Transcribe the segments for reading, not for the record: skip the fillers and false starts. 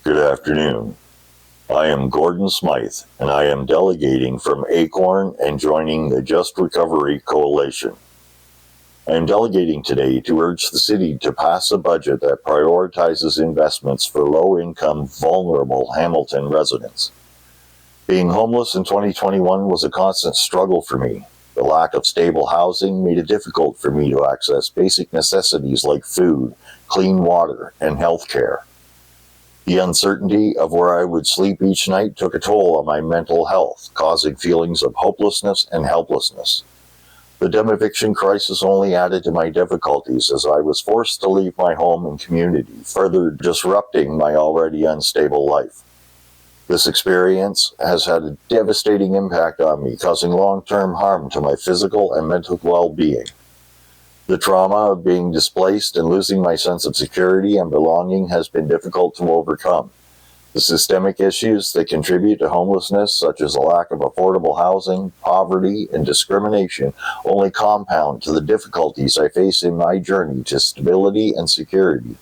Good afternoon. I am Gordon Smythe, and I am delegating from Acorn and joining the Just Recovery Coalition. I am delegating today to urge the city to pass a budget that prioritizes investments for low-income, vulnerable Hamilton residents. Being homeless in 2021 was a constant struggle for me. The lack of stable housing made it difficult for me to access basic necessities like food, clean water, and health care. The uncertainty of where I would sleep each night took a toll on my mental health, causing feelings of hopelessness and helplessness. The dumb eviction crisis only added to my difficulties as I was forced to leave my home and community, further disrupting my already unstable life. This experience has had a devastating impact on me, causing long-term harm to my physical and mental well-being. The trauma of being displaced and losing my sense of security and belonging has been difficult to overcome. The systemic issues that contribute to homelessness, such as a lack of affordable housing, poverty, and discrimination, only compound to the difficulties I face in my journey to stability and security.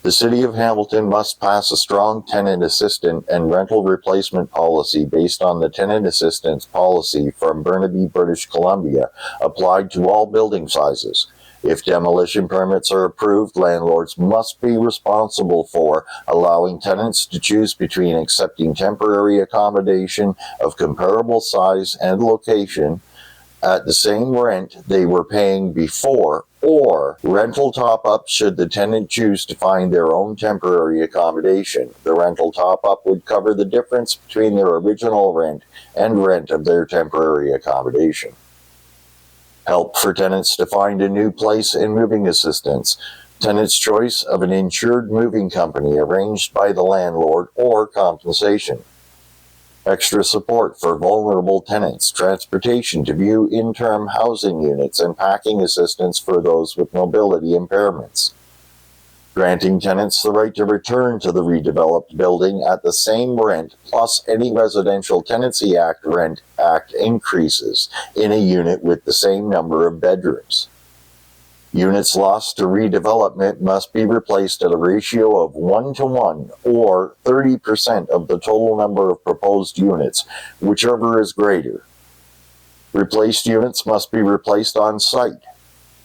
The City of Hamilton must pass a strong tenant assistance and rental replacement policy based on the tenant assistance policy from Burnaby, British Columbia, applied to all building sizes. If demolition permits are approved, landlords must be responsible for allowing tenants to choose between accepting temporary accommodation of comparable size and location at the same rent they were paying before, or rental top-up should the tenant choose to find their own temporary accommodation. The rental top-up would cover the difference between their original rent and rent of their temporary accommodation. Help for tenants to find a new place and moving assistance. Tenant's choice of an insured moving company arranged by the landlord, or compensation. Extra support for vulnerable tenants, transportation to view interim housing units, and packing assistance for those with mobility impairments. Granting tenants the right to return to the redeveloped building at the same rent, plus any Residential Tenancy Act rent increases in a unit with the same number of bedrooms. Units lost to redevelopment must be replaced at a ratio of 1-to-1 or 30% of the total number of proposed units, whichever is greater. Replaced units must be replaced on site.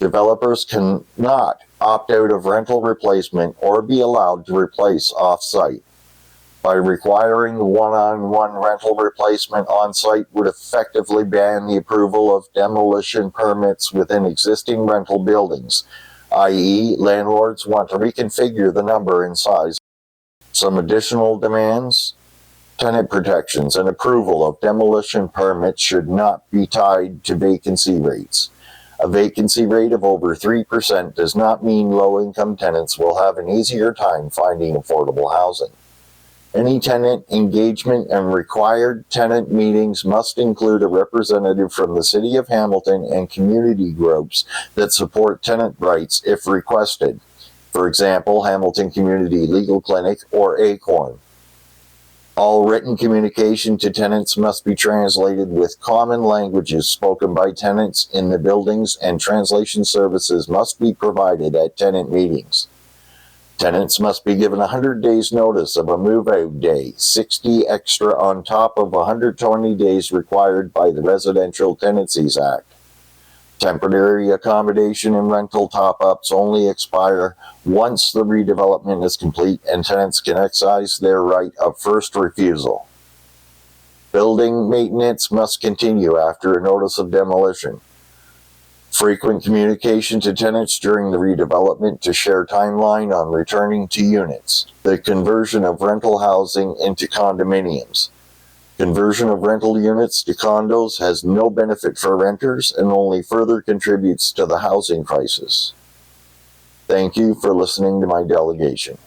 Developers cannot opt out of rental replacement or be allowed to replace off-site. By requiring one-on-one rental replacement on-site would effectively ban the approval of demolition permits within existing rental buildings, i.e., landlords want to reconfigure the number and size. Some additional demands: tenant protections and approval of demolition permits should not be tied to vacancy rates. A vacancy rate of over 3% does not mean low-income tenants will have an easier time finding affordable housing. Any tenant engagement and required tenant meetings must include a representative from the City of Hamilton and community groups that support tenant rights if requested. For example, Hamilton Community Legal Clinic or Acorn. All written communication to tenants must be translated with common languages spoken by tenants in the buildings, and translation services must be provided at tenant meetings. Tenants must be given 100 days notice of a move-out day, 60 extra on top of 120 days required by the Residential Tenancies Act. Temporary accommodation and rental top-ups only expire once the redevelopment is complete, and tenants can exercise their right of first refusal. Building maintenance must continue after a notice of demolition. Frequent communication to tenants during the redevelopment to share timeline on returning to units. The conversion of rental housing into condominiums. Conversion of rental units to condos has no benefit for renters and only further contributes to the housing crisis. Thank you for listening to my delegation.